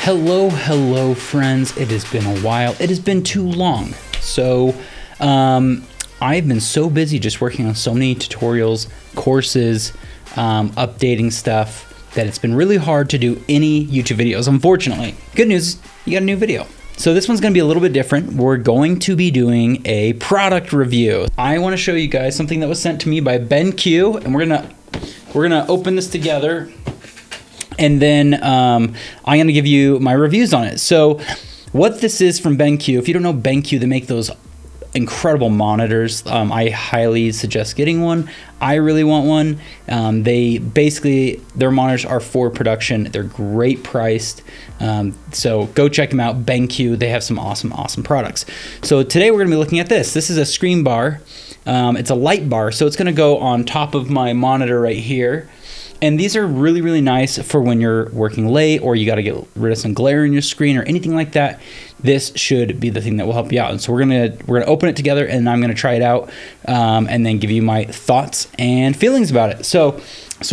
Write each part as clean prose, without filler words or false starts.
Hello friends. It has been a while. It has been too long. So I've been so busy just working on so many tutorials, courses, updating stuff that it's been really hard to do any YouTube videos, unfortunately. Good news, you got a new video. So this one's gonna be a little bit different. We're going to be doing a product review. I wanna show you guys something that was sent to me by BenQ, and we're gonna open this together, and then I'm gonna give you my reviews on it. So what this is from BenQ, if you don't know BenQ, they make those incredible monitors. I highly suggest getting one. I really want one. Their monitors are for production. They're great priced. So go check them out, BenQ. They have some awesome products. So today we're gonna be looking at this. This is a ScreenBar. It's a light bar, so it's gonna go on top of my monitor right here. And these are really nice for when you're working late or you got to get rid of some glare in your screen or anything like that. This should be the thing that will help you out. And so we're gonna open it together, and I'm gonna try it out, and then give you my thoughts and feelings about it. So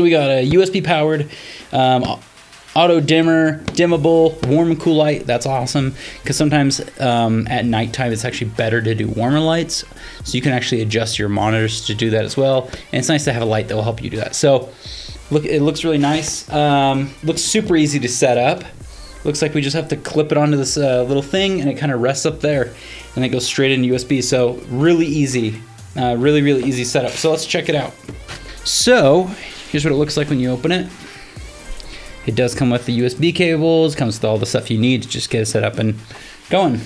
we got a USB powered, auto dimmer, dimmable, warm and cool light. That's awesome, because sometimes at nighttime it's actually better to do warmer lights. So you can actually adjust your monitors to do that as well. And it's nice to have a light that will help you do that. So look, it looks really nice. Looks super easy to set up. Looks like we just have to clip it onto this little thing, and it kind of rests up there, and it goes straight into USB. So really easy, really easy setup. So let's check it out. So here's what it looks like when you open it. It does come with the USB cables, comes with all the stuff you need to just get it set up and going.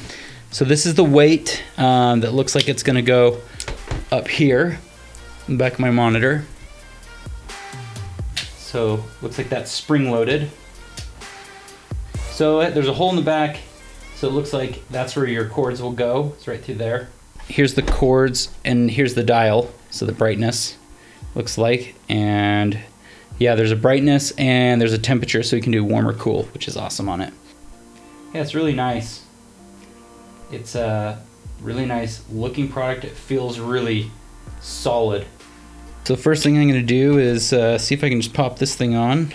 So this is the weight that looks like it's gonna go up here in the back of my monitor. So looks like that's spring loaded. So there's a hole in the back, so it looks like that's where your cords will go. It's right through there. Here's the cords, and here's the dial, so the brightness looks like. And yeah, there's a brightness and there's a temperature, so you can do warm or cool, which is awesome on it. Yeah, it's really nice. It's a really nice looking product. It feels really solid. So the first thing I'm gonna do is see if I can just pop this thing on.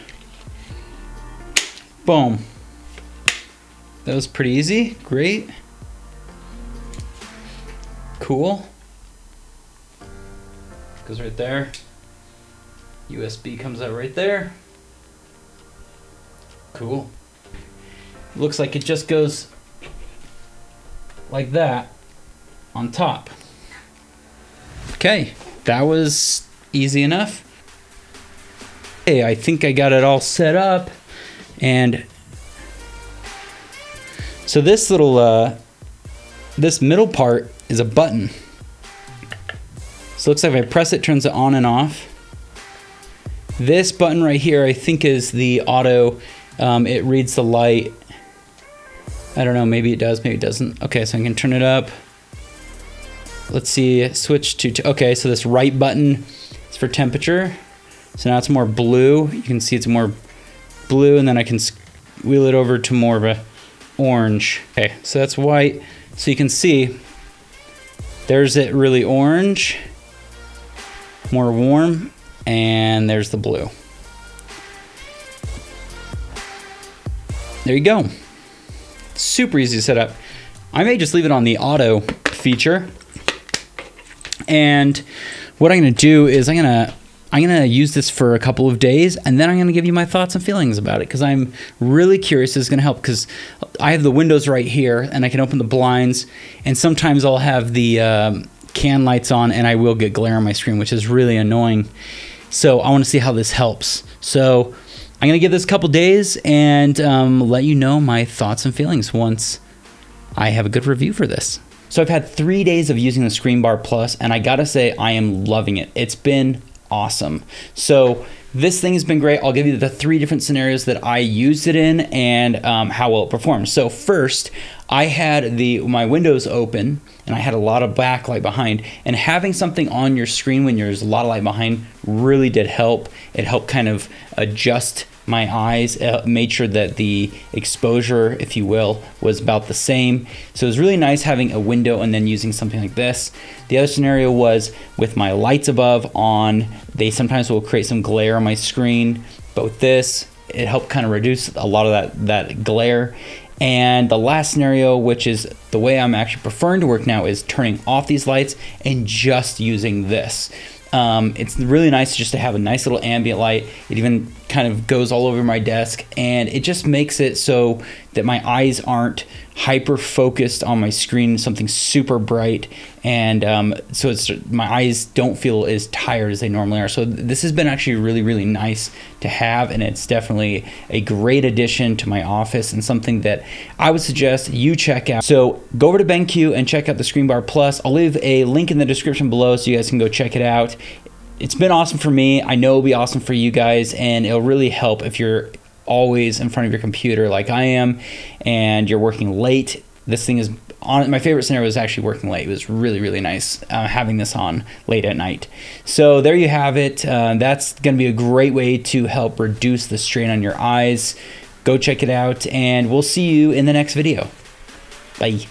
Boom. That was pretty easy, great. Cool. Goes right there. USB comes out right there. Cool. Looks like it just goes like that on top. Okay, that was easy enough. Hey, I think I got it all set up, and so this little this middle part is a button. So it looks like if I press it, it turns it on and off. This button right here, I think, is the auto. It reads the light. I don't know, maybe it does, maybe it doesn't. Okay, so I can turn it up. Let's see, switch to, okay, so this right button is for temperature. So now it's more blue. You can see it's more blue, and then I can wheel it over to more of a orange. Okay, so that's white. So you can see there's it really orange, more warm, and there's the blue. There you go. Super easy to set up. I may just leave it on the auto feature. And what I'm gonna do is I'm gonna use this for a couple of days, and then I'm gonna give you my thoughts and feelings about it, because I'm really curious. This is gonna help, because I have the windows right here, and I can open the blinds, and sometimes I'll have the can lights on, and I will get glare on my screen, which is really annoying. So I wanna see how this helps. So I'm gonna give this a couple days and let you know my thoughts and feelings once I have a good review for this. So I've had 3 days of using the ScreenBar Plus, and I gotta say, I am loving it. It's been awesome. So this thing has been great. I'll give you the 3 different scenarios that I used it in, and how well it performs. So first, I had my windows open, and I had a lot of backlight behind, and having something on your screen when there's a lot of light behind really did help. It helped kind of adjust my eyes, made sure that the exposure, if you will, was about the same. So it was really nice having a window and then using something like this. The other scenario was with my lights above on, they sometimes will create some glare on my screen, but with this, it helped kind of reduce a lot of that glare. And the last scenario, which is the way I'm actually preferring to work now, is turning off these lights and just using this. It's really nice just to have a nice little ambient light. It even kind of goes all over my desk, and it just makes it so that my eyes aren't hyper focused on my screen, something super bright, and so my eyes don't feel as tired as they normally are. So this has been actually really, really nice to have, and it's definitely a great addition to my office and something that I would suggest you check out. So go over to BenQ and check out the ScreenBar Plus. I'll leave a link in the description below so you guys can go check it out. It's been awesome for me. I know it'll be awesome for you guys, and it'll really help if you're always in front of your computer like I am and you're working late. This thing is on. My favorite scenario was actually working late. It was really, really nice having this on late at night. So there you have it. That's going to be a great way to help reduce the strain on your eyes. Go check it out, and we'll see you in the next video. Bye.